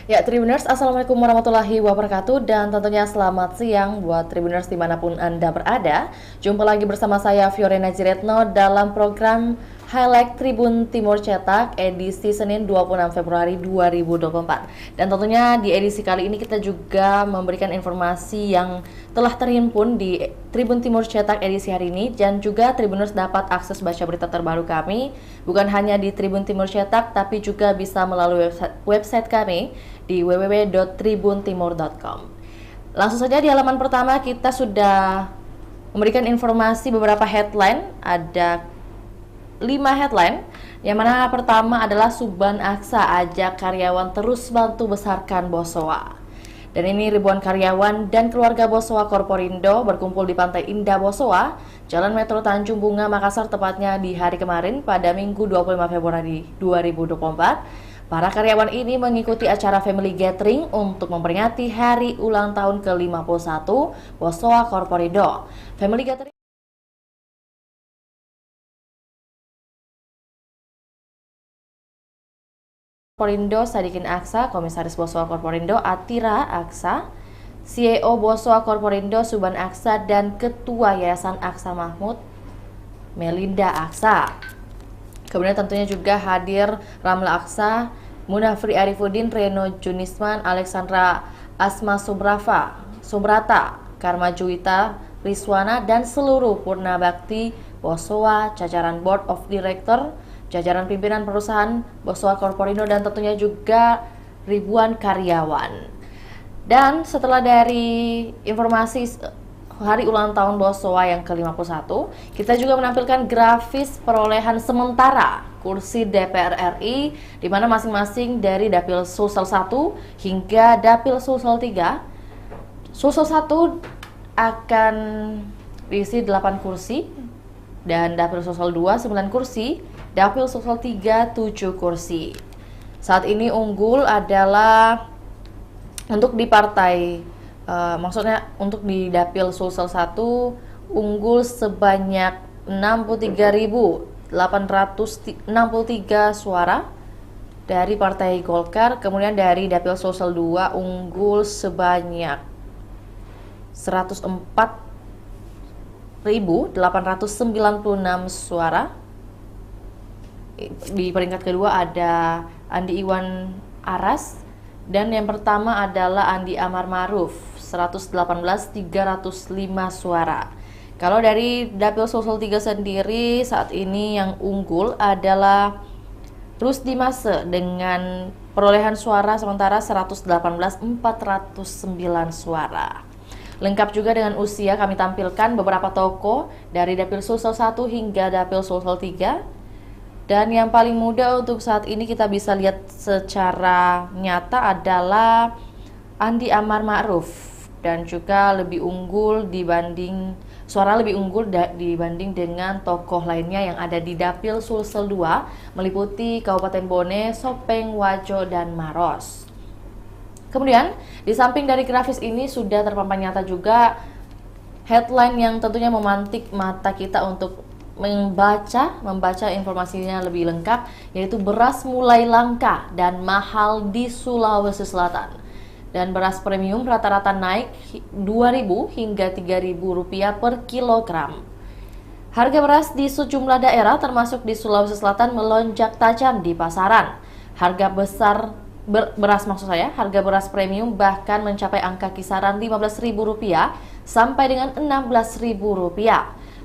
Ya, Tribuners, Assalamualaikum warahmatullahi wabarakatuh, dan tentunya selamat siang buat Tribuners dimanapun Anda berada. Jumpa lagi bersama saya Fiorena Jiretno dalam program Highlight Tribun Timur Cetak edisi Senin 26 Februari 2024. Dan tentunya di edisi kali ini kita juga memberikan informasi yang telah terhimpun di Tribun Timur Cetak edisi hari ini, dan juga Tribuners dapat akses baca berita terbaru kami bukan hanya di Tribun Timur Cetak tapi juga bisa melalui website kami di www.tribuntimur.com. Langsung saja di halaman pertama kita sudah memberikan informasi beberapa headline. Ada 5 headline. Yang mana pertama adalah Subban Aqsa ajak karyawan terus bantu besarkan Bosowa. Dan ini ribuan karyawan dan keluarga Bosowa Korporindo berkumpul di Pantai Indah Bosowa, Jalan Metro Tanjung Bunga, Makassar, tepatnya di hari kemarin pada Minggu 25 Februari 2024. Para karyawan ini mengikuti acara family gathering untuk memperingati hari ulang tahun ke-51 Bosowa Korporindo. Family gathering Korporindo Sadikin Aqsa, Komisaris Bosowa Korporindo Atira Aqsa, CEO Bosowa Korporindo Subban Aqsa, dan Ketua Yayasan Aqsa Mahmud Melinda Aqsa. Kemudian tentunya juga hadir Ramla Aqsa, Munafri Arifuddin, Reno Junisman, Alexandra Asma Subrata, Karma Juwita Riswana, dan seluruh Purna Bakti Bosowa, jajaran Board of Director, jajaran pimpinan perusahaan Bosowa Korporindo, dan tentunya juga ribuan karyawan. Dan setelah dari informasi hari ulang tahun Bosowa yang ke-51, kita juga menampilkan grafis perolehan sementara kursi DPR RI, di mana masing-masing dari Dapil Sulsel 1 hingga Dapil Sulsel 3. Sulsel 1 akan diisi 8 kursi, dan Dapil Sulsel 2 9 kursi, Dapil Sulsel 3 7 kursi. Saat ini unggul adalah untuk di partai maksudnya untuk di Dapil Sulsel 1 unggul sebanyak 63.863 suara dari Partai Golkar. Kemudian dari Dapil Sulsel 2 unggul sebanyak 104.896 suara. Di peringkat kedua ada Andi Iwan Aras, dan yang pertama adalah Andi Amar Ma'ruf 118.305 suara. Kalau dari Dapil Sulsel 3 sendiri saat ini yang unggul adalah Rusdi Mase dengan perolehan suara sementara 118.409 suara. Lengkap juga dengan usia, kami tampilkan beberapa tokoh dari Dapil Sulsel 1 hingga Dapil Sulsel 3. Dan yang paling muda untuk saat ini kita bisa lihat secara nyata adalah Andi Amar Ma'ruf, dan juga lebih unggul dibanding dengan tokoh lainnya yang ada di Dapil Sulsel 2 meliputi Kabupaten Bone, Sopeng, Wajo, dan Maros. Kemudian di samping dari grafis ini sudah terpampang nyata juga headline yang tentunya memantik mata kita untuk membaca informasinya lebih lengkap, yaitu beras mulai langka dan mahal di Sulawesi Selatan. Dan beras premium rata-rata naik 2.000 hingga 3.000 rupiah per kilogram. Harga beras di sejumlah daerah termasuk di Sulawesi Selatan melonjak tajam di pasaran. Harga beras premium bahkan mencapai angka kisaran Rp15.000 sampai dengan Rp16.000.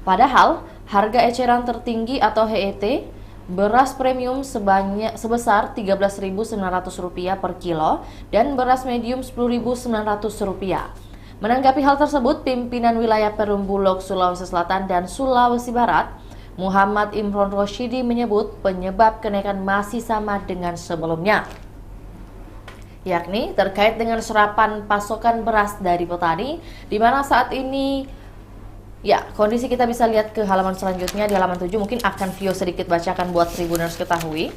Padahal harga eceran tertinggi atau HET beras premium sebesar Rp13.900 per kilo dan beras medium Rp10.900. Menanggapi hal tersebut, pimpinan wilayah Perum Bulog Sulawesi Selatan dan Sulawesi Barat, Muhammad Imron Rosyidi, menyebut penyebab kenaikan masih sama dengan sebelumnya, yakni terkait dengan serapan pasokan beras dari petani, di mana saat ini kondisi kita bisa lihat ke halaman selanjutnya. Di halaman 7 mungkin akan Vio sedikit bacakan buat Tribuners ketahui.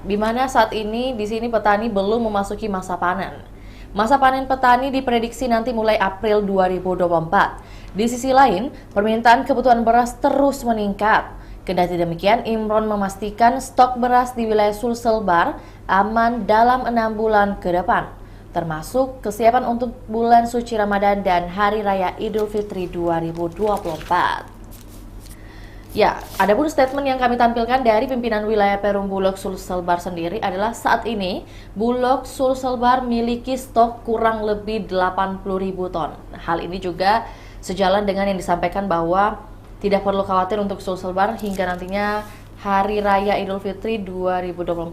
Di mana saat ini di sini petani belum memasuki masa panen. Masa panen petani diprediksi nanti mulai April 2024. Di sisi lain, permintaan kebutuhan beras terus meningkat. Kendati demikian, Imron memastikan stok beras di wilayah Sulselbar aman dalam 6 bulan ke depan, termasuk kesiapan untuk bulan suci Ramadan dan Hari Raya Idul Fitri 2024. Ya, adapun statement yang kami tampilkan dari pimpinan wilayah Perum Bulog Sulselbar sendiri adalah saat ini Bulog Sulselbar miliki stok kurang lebih 80.000 ton. Hal ini juga sejalan dengan yang disampaikan bahwa tidak perlu khawatir untuk Sulselbar hingga nantinya Hari Raya Idul Fitri 2024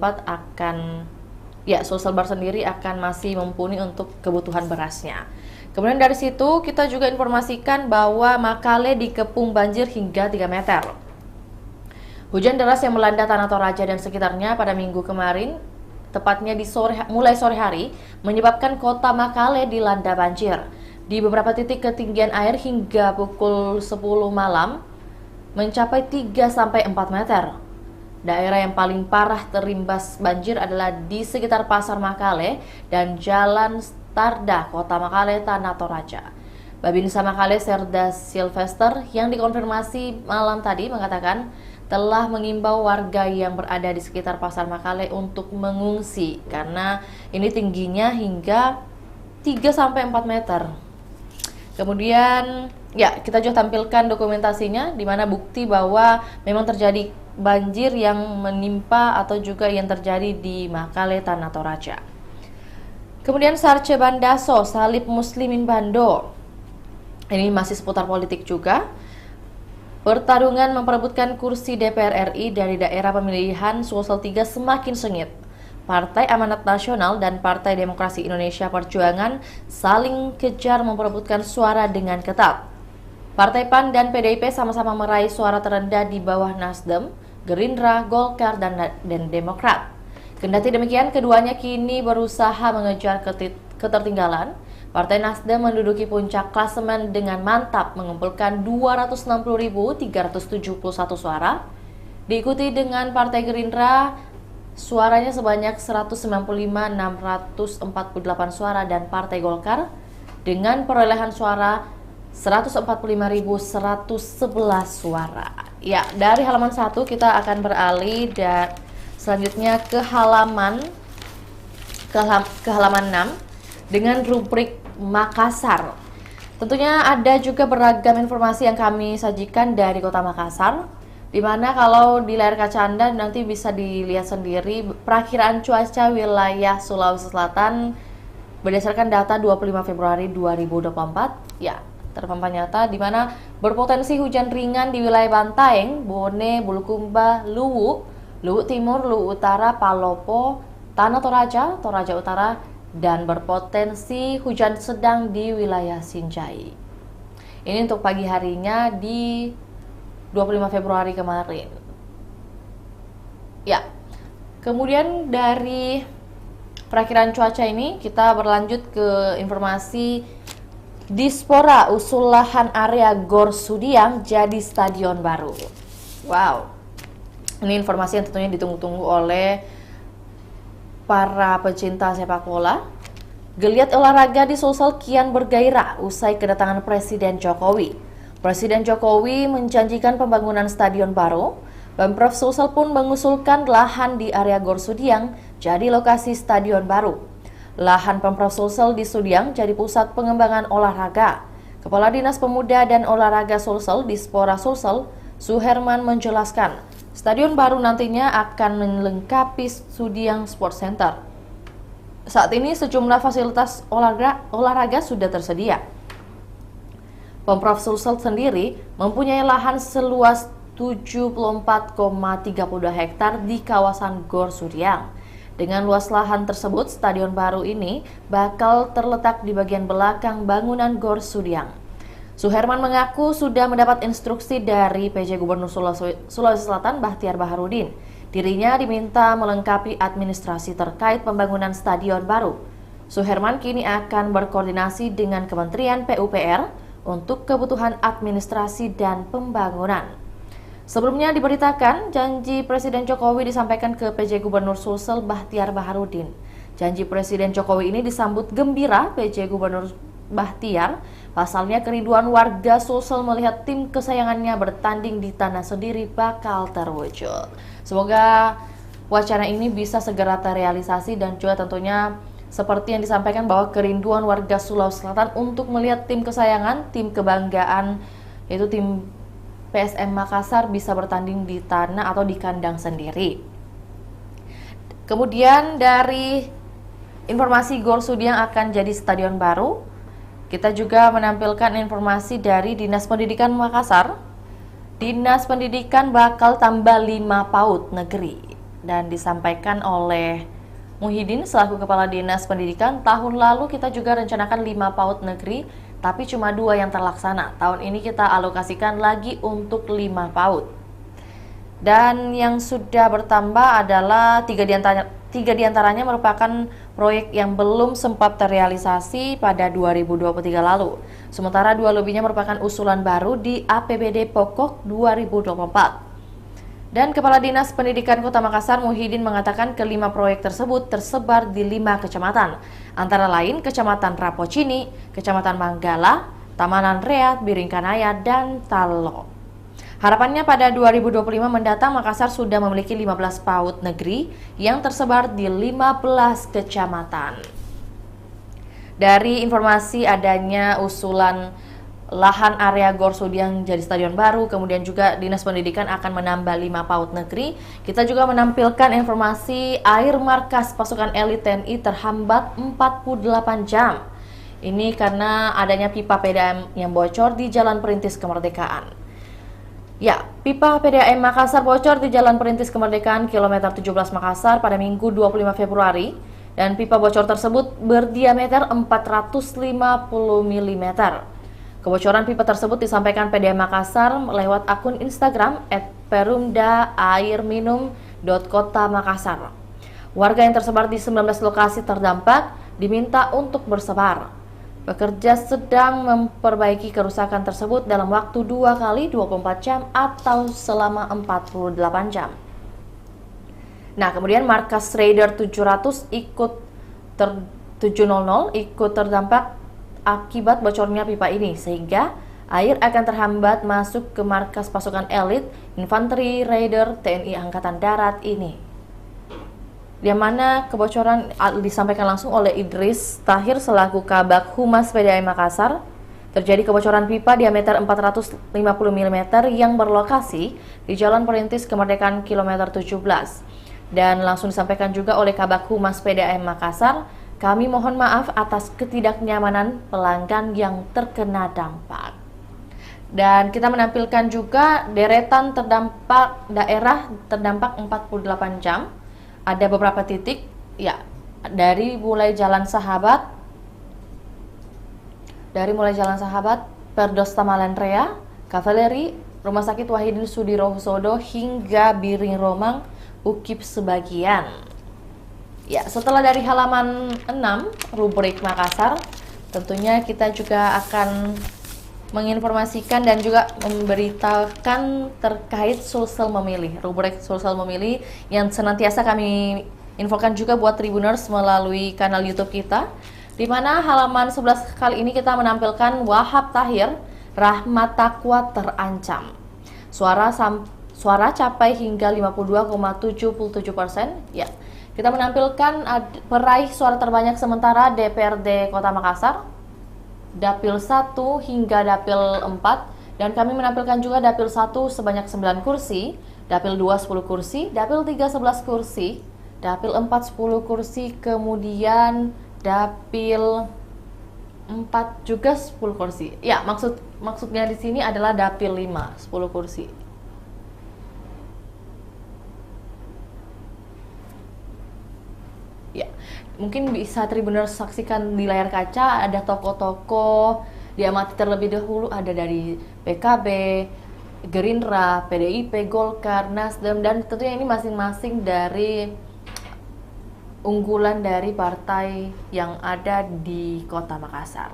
Sulselbar sendiri akan masih mumpuni untuk kebutuhan berasnya. Kemudian dari situ kita juga informasikan bahwa Makale dikepung banjir hingga 3 meter. Hujan deras yang melanda Tanah Toraja dan sekitarnya pada minggu kemarin, tepatnya mulai sore hari, menyebabkan kota Makale dilanda banjir. Di beberapa titik ketinggian air hingga pukul 10 malam mencapai 3-4 meter. Daerah yang paling parah terimbas banjir adalah di sekitar Pasar Makale dan Jalan Starda, Kota Makale, Tanah Toraja. Babinsa Makale Serda Silvester yang dikonfirmasi malam tadi mengatakan telah mengimbau warga yang berada di sekitar Pasar Makale untuk mengungsi karena ini tingginya hingga 3-4 meter. Kemudian kita juga tampilkan dokumentasinya di mana bukti bahwa memang terjadi banjir yang menimpa atau juga yang terjadi di Makale, Tanah Toraja. Kemudian Sarce Bandaso, Salib Muslimin Bando. Ini masih seputar politik juga. Pertarungan memperebutkan kursi DPR RI dari daerah pemilihan Sulsel 3 semakin sengit. Partai Amanat Nasional dan Partai Demokrasi Indonesia Perjuangan saling kejar memperebutkan suara dengan ketat. Partai PAN dan PDIP sama-sama meraih suara terendah di bawah Nasdem, Gerindra, Golkar, dan Demokrat. Kendati demikian, keduanya kini berusaha mengejar ketertinggalan. Partai Nasdem menduduki puncak klasemen dengan mantap mengumpulkan 260.371 suara, diikuti dengan Partai Gerindra suaranya sebanyak 195.648 suara dan Partai Golkar dengan perolehan suara 145.111 suara. Ya, dari halaman 1 kita akan beralih dan selanjutnya ke halaman 6 dengan rubrik Makassar. Tentunya ada juga beragam informasi yang kami sajikan dari Kota Makassar, di mana kalau di layar kaca Anda nanti bisa dilihat sendiri perakiraan cuaca wilayah Sulawesi Selatan berdasarkan data 25 Februari 2024. Ya, terpampang nyata di mana berpotensi hujan ringan di wilayah Bantaeng, Bone, Bulukumba, Luwu Timur, Luwu Utara, Palopo, Tanah Toraja, Toraja Utara, dan berpotensi hujan sedang di wilayah Sinjai. Ini untuk pagi harinya di 25 Februari kemarin. Ya, kemudian dari perakiraan cuaca ini kita berlanjut ke informasi Dispora usul lahan area Gor Sudiang jadi stadion baru. Wow, ini informasi yang tentunya ditunggu-tunggu oleh para pecinta sepak bola. Geliat olahraga di Sulsel kian bergairah usai kedatangan Presiden Jokowi. Presiden Jokowi menjanjikan pembangunan stadion baru. Pemprov Sulsel pun mengusulkan lahan di area Gor Sudiang jadi lokasi stadion baru. Lahan Pemprov Sulsel di Sudiang jadi pusat pengembangan olahraga. Kepala Dinas Pemuda dan Olahraga Sulsel Dispora Sulsel, Suherman menjelaskan, stadion baru nantinya akan melengkapi Sudiang Sports Center. Saat ini sejumlah fasilitas olahraga sudah tersedia. Pemprov Sulsel sendiri mempunyai lahan seluas 74,32 hektar di kawasan Gor Sudiang. Dengan luas lahan tersebut, stadion baru ini bakal terletak di bagian belakang bangunan Gor Sudiang. Suherman mengaku sudah mendapat instruksi dari PJ Gubernur Sulawesi Selatan Bahtiar Baharudin. Dirinya diminta melengkapi administrasi terkait pembangunan stadion baru. Suherman kini akan berkoordinasi dengan Kementerian PUPR untuk kebutuhan administrasi dan pembangunan. Sebelumnya diberitakan janji Presiden Jokowi disampaikan ke PJ Gubernur Sulsel Bahtiar Baharudin. Janji Presiden Jokowi ini disambut gembira PJ Gubernur Bahtiar. Pasalnya kerinduan warga Sulsel melihat tim kesayangannya bertanding di tanah sendiri bakal terwujud. Semoga wacana ini bisa segera terrealisasi dan juga tentunya seperti yang disampaikan bahwa kerinduan warga Sulawesi Selatan untuk melihat tim kesayangan, tim kebanggaan, yaitu tim PSM Makassar bisa bertanding di tanah atau di kandang sendiri. Kemudian dari informasi Gor Sudiang akan jadi stadion baru, kita juga menampilkan informasi dari Dinas Pendidikan Makassar. Dinas Pendidikan bakal tambah 5 PAUD negeri dan disampaikan oleh Muhyiddin selaku Kepala Dinas Pendidikan. Tahun lalu kita juga rencanakan 5 PAUD negeri, tapi cuma 2 yang terlaksana. Tahun ini kita alokasikan lagi untuk 5 PAUD. Dan yang sudah bertambah adalah 3 diantaranya merupakan proyek yang belum sempat terrealisasi pada 2023 lalu. Sementara 2 lebihnya merupakan usulan baru di APBD Pokok 2024. Dan Kepala Dinas Pendidikan Kota Makassar Muhyiddin mengatakan kelima proyek tersebut tersebar di 5 kecamatan, antara lain Kecamatan Rapocini, Kecamatan Manggala, Tamanan Reat, Biringkanaya, dan Talo. Harapannya pada 2025 mendatang Makassar sudah memiliki 15 PAUD negeri yang tersebar di 15 kecamatan. Dari informasi adanya usulan lahan area Gor Sudiang jadi stadion baru, kemudian juga Dinas Pendidikan akan menambah 5 PAUD negeri, kita juga menampilkan informasi air markas pasukan elit TNI terhambat 48 jam. Ini karena adanya pipa PDAM yang bocor di Jalan Perintis Kemerdekaan. Ya, pipa PDAM Makassar bocor di Jalan Perintis Kemerdekaan kilometer 17 Makassar pada Minggu 25 Februari dan pipa bocor tersebut berdiameter 450 mm. Kebocoran pipa tersebut disampaikan PDAM Makassar lewat akun Instagram @perumdaairminum.kota-makassar. Warga yang tersebar di 19 lokasi terdampak diminta untuk bersabar. Pekerja sedang memperbaiki kerusakan tersebut dalam waktu 2 kali 24 jam atau selama 48 jam. Nah, kemudian markas Raider 700 700 ikut terdampak akibat bocornya pipa ini, sehingga air akan terhambat masuk ke markas pasukan elit Infanteri Raider TNI Angkatan Darat ini. Di mana kebocoran disampaikan langsung oleh Idris Tahir selaku Kabak Humas PDAM Makassar. Terjadi kebocoran pipa diameter 450 mm yang berlokasi di Jalan Perintis Kemerdekaan kilometer 17. Dan langsung disampaikan juga oleh Kabak Humas PDAM Makassar, kami mohon maaf atas ketidaknyamanan pelanggan yang terkena dampak. Dan kita menampilkan juga deretan daerah terdampak 48 jam. Ada beberapa titik, ya, dari mulai Jalan Sahabat, Perdos Tamalan Rea, Kavaleri, Rumah Sakit Wahidin Sudirohusodo, hingga Biring Romang, Ukip sebagian. Ya, setelah dari halaman 6, rubrik Makassar, tentunya kita juga akan menginformasikan dan juga memberitakan terkait Sulsel Memilih, rubrik Sulsel Memilih yang senantiasa kami infokan juga buat Tribuners melalui kanal YouTube kita, di mana halaman 11 kali ini kita menampilkan Wahab Tahir, rahmat takwa terancam. Suara capai hingga 52,77%. Ya, kita menampilkan peraih suara terbanyak sementara DPRD Kota Makassar, Dapil 1 hingga Dapil 4, dan kami menampilkan juga Dapil 1 sebanyak 9 kursi, Dapil 2 10 kursi, Dapil 3 11 kursi, Dapil 4 10 kursi, kemudian Dapil 4 juga 10 kursi. Ya, maksudnya di sini adalah Dapil 5 10 kursi. Ya, mungkin bisa Tribuners saksikan di layar kaca, ada tokoh-tokoh diamati terlebih dahulu, ada dari PKB, Gerindra, PDIP, Golkar, Nasdem, dan tentunya ini masing-masing dari unggulan dari partai yang ada di Kota Makassar.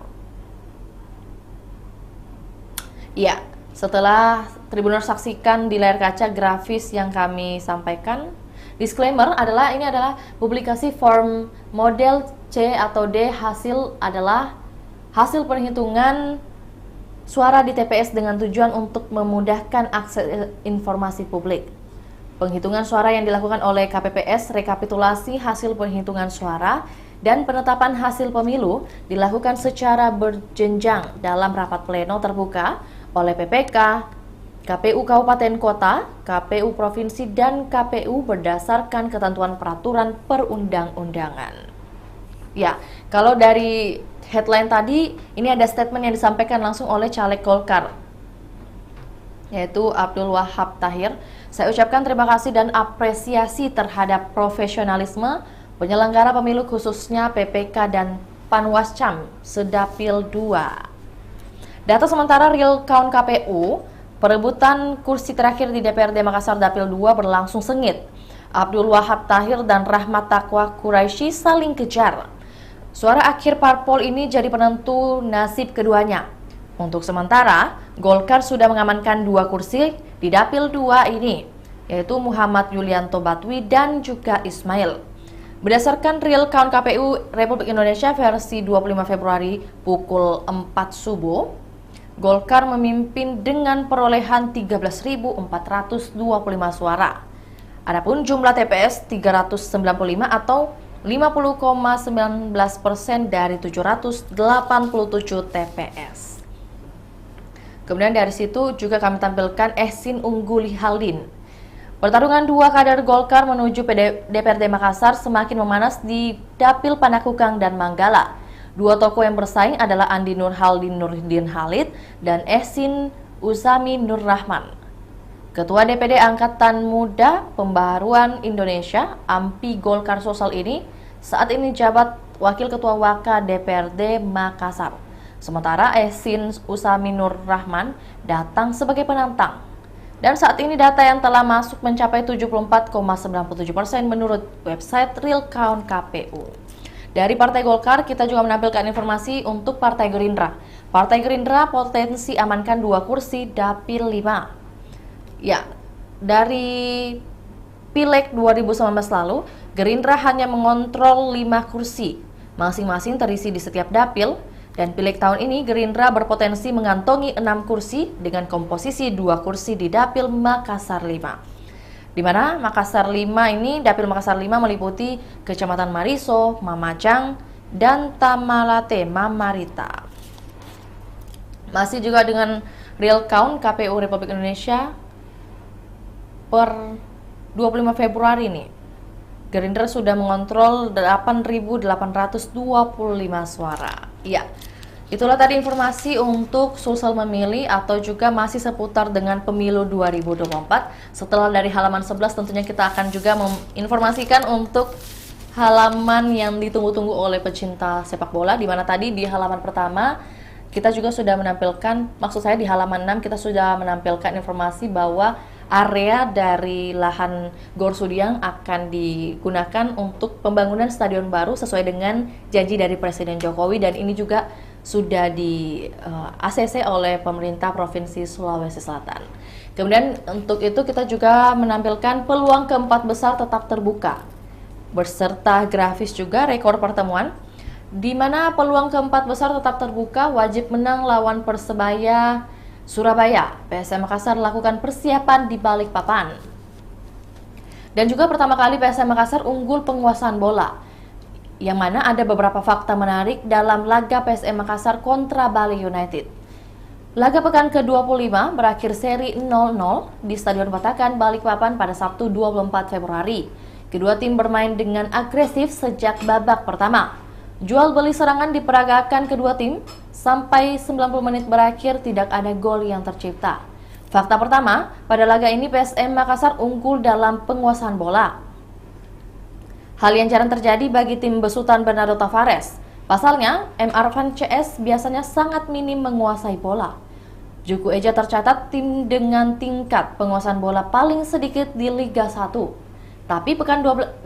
Ya, setelah Tribuners saksikan di layar kaca grafis yang kami sampaikan, disclaimer adalah ini adalah publikasi form model C atau D, hasil adalah hasil perhitungan suara di TPS dengan tujuan untuk memudahkan akses informasi publik. Penghitungan suara yang dilakukan oleh KPPS, rekapitulasi hasil perhitungan suara, dan penetapan hasil pemilu dilakukan secara berjenjang dalam rapat pleno terbuka oleh PPK, KPU Kabupaten Kota, KPU Provinsi, dan KPU berdasarkan ketentuan peraturan perundang-undangan. Ya, kalau dari headline tadi, ini ada statement yang disampaikan langsung oleh caleg Golkar, yaitu Abdul Wahab Tahir. Saya ucapkan terima kasih dan apresiasi terhadap profesionalisme penyelenggara pemilu khususnya PPK dan Panwascam Sedapil 2. Data sementara real count KPU, perebutan kursi terakhir di DPRD Makassar Dapil 2 berlangsung sengit. Abdul Wahab Tahir dan Rahmat Taqwa Quraisy saling kejar. Suara akhir parpol ini jadi penentu nasib keduanya. Untuk sementara, Golkar sudah mengamankan 2 kursi di Dapil 2 ini, yaitu Muhammad Yulianto Batwi dan juga Ismail. Berdasarkan real count KPU Republik Indonesia versi 25 Februari pukul 4 subuh, Golkar memimpin dengan perolehan 13.425 suara. Adapun jumlah TPS 395 atau 50,19% dari 787 TPS. Kemudian dari situ juga kami tampilkan Ehsin Ungguli Haldin. Pertarungan 2 kader Golkar menuju DPRD Makassar semakin memanas di Dapil Panakukang dan Manggala. 2 tokoh yang bersaing adalah Andi Nur Haldin Nurdin Halid dan Ehsin Usami Nur Rahman. Ketua DPD Angkatan Muda Pembaharuan Indonesia AMPI Golkar Sosial ini saat ini jabat Wakil Ketua Waka DPRD Makassar. Sementara Ehsin Usami Nur Rahman datang sebagai penantang. Dan saat ini data yang telah masuk mencapai 74,97% menurut website Real Count KPU. Dari Partai Golkar, kita juga menampilkan informasi untuk Partai Gerindra. Partai Gerindra potensi amankan 2 kursi Dapil 5. Ya, dari Pileg 2019 lalu, Gerindra hanya mengontrol 5 kursi, masing-masing terisi di setiap dapil. Dan Pileg tahun ini Gerindra berpotensi mengantongi 6 kursi dengan komposisi 2 kursi di Dapil Makassar 5. Di mana Makassar 5 ini, Dapil Makassar 5 meliputi Kecamatan Mariso, Mamajang, dan Tamalate, Mamarita. Masih juga dengan real count KPU Republik Indonesia per 25 Februari ini, Gerindra sudah mengontrol 8.825 suara. Iya, itulah tadi informasi untuk sosial memilih atau juga masih seputar dengan pemilu 2024. Setelah dari halaman 11 tentunya kita akan juga menginformasikan untuk halaman yang ditunggu-tunggu oleh pecinta sepak bola, di mana tadi di halaman pertama kita juga sudah menampilkan, maksud saya di halaman 6 kita sudah menampilkan informasi bahwa area dari lahan Gor Sudiang akan digunakan untuk pembangunan stadion baru sesuai dengan janji dari Presiden Jokowi, dan ini juga sudah di ACC oleh pemerintah Provinsi Sulawesi Selatan. Kemudian untuk itu kita juga menampilkan peluang keempat besar tetap terbuka, beserta grafis juga rekor pertemuan, di mana peluang keempat besar tetap terbuka, wajib menang lawan Persebaya Surabaya. PSM Makassar lakukan persiapan di Balikpapan. Dan juga pertama kali PSM Makassar unggul penguasaan bola, yang mana ada beberapa fakta menarik dalam laga PSM Makassar kontra Bali United. Laga pekan ke-25 berakhir seri 0-0 di Stadion Patakan, Balikpapan pada Sabtu 24 Februari. Kedua tim bermain dengan agresif sejak babak pertama. Jual beli serangan diperagakan kedua tim sampai 90 menit berakhir tidak ada gol yang tercipta. Fakta pertama, pada laga ini PSM Makassar unggul dalam penguasaan bola. Hal yang jarang terjadi bagi tim besutan Bernardo Tavares. Pasalnya, M. Arfan CS biasanya sangat minim menguasai bola. Juku Eja tercatat tim dengan tingkat penguasaan bola paling sedikit di Liga 1. Tapi pekan 25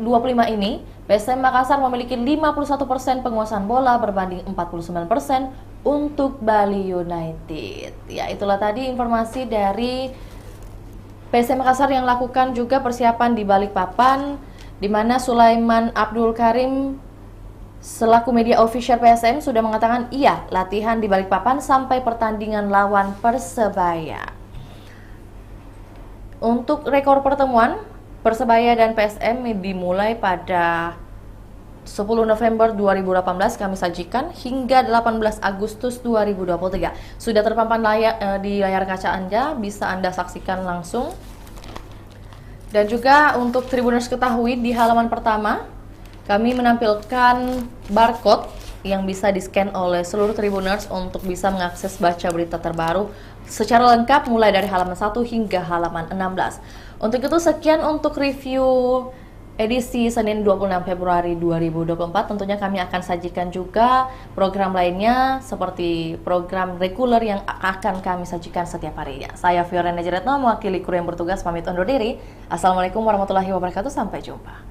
ini, PSM Makassar memiliki 51% penguasaan bola berbanding 49% untuk Bali United. Ya, itulah tadi informasi dari PSM Makassar yang lakukan juga persiapan di Balikpapan, di mana Sulaiman Abdul Karim selaku media official PSM sudah mengatakan iya latihan di Balikpapan sampai pertandingan lawan Persebaya. Untuk rekor pertemuan Persebaya dan PSM dimulai pada 10 November 2018 kami sajikan hingga 18 Agustus 2023. Sudah terpampang di layar kaca Anda, bisa Anda saksikan langsung. Dan juga untuk Tribuners ketahui, di halaman pertama kami menampilkan barcode yang bisa di-scan oleh seluruh Tribuners untuk bisa mengakses baca berita terbaru secara lengkap mulai dari halaman 1 hingga halaman 16. Untuk itu sekian untuk review edisi Senin 26 Februari 2024. Tentunya kami akan sajikan juga program lainnya seperti program reguler yang akan kami sajikan setiap harinya. Saya Fiorena Jeretno mewakili kru yang bertugas pamit undur diri. Assalamualaikum warahmatullahi wabarakatuh. Sampai jumpa.